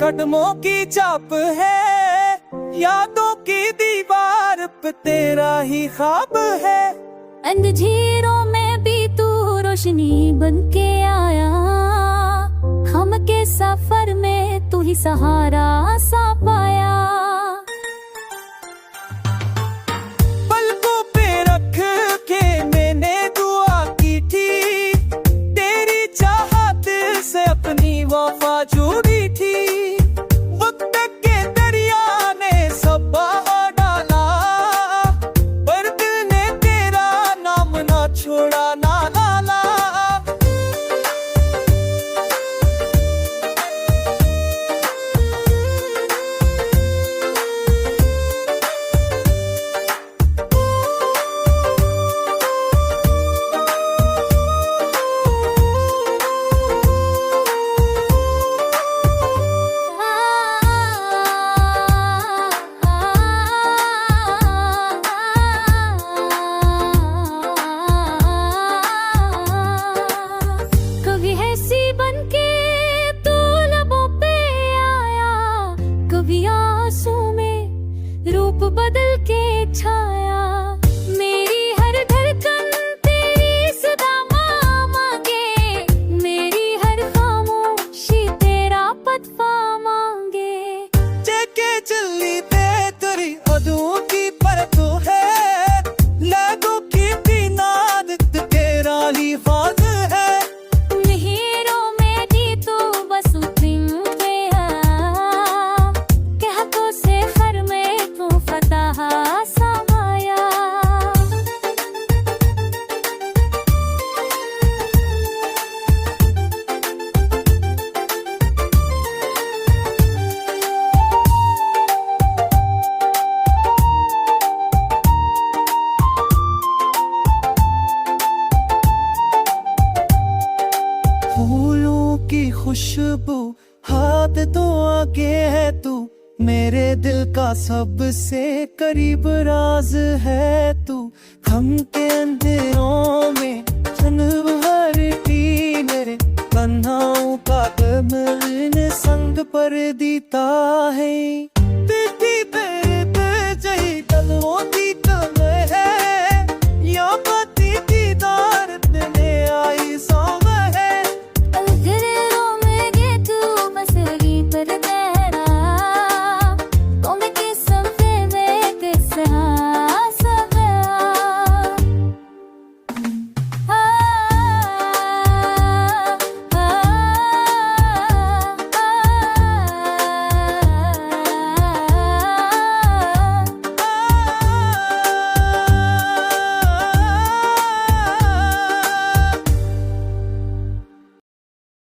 कदमों की चाप है, यादों की दीवार पे तेरा ही ख्वाब है। अंधेरों में भी तू रोशनी बन के आया, हम के सफर में तू ही सहारा सा पाया। पलकों पे रख के मैंने दुआ की थी, तेरी चाहत से अपनी वफा जुड़ी थी। वक्त के दरिया ने सब बहा डाला, पर दिल ने तेरा नाम ना छोड़ा ना लाला। कभी आंसू में रूप बदल के छाया, मेरी हर धड़कन तेरी सदा मांगे, मेरी हर खामोशी तेरा पतवा मांगे। जेके चली ते तेरी अदों की परतों है, लागों की बिना तेरा ही फाज है। नहीरों में जी तू बस उतरिम पे से फर में तू फतह समाया। फूलों की खुशबू हाथ तो आगे है तू, मेरे दिल का सबसे करीब राज है तू। हम के अंधेरों में भरती मेरे कन्हाओं का मिलन संग पर दीता है।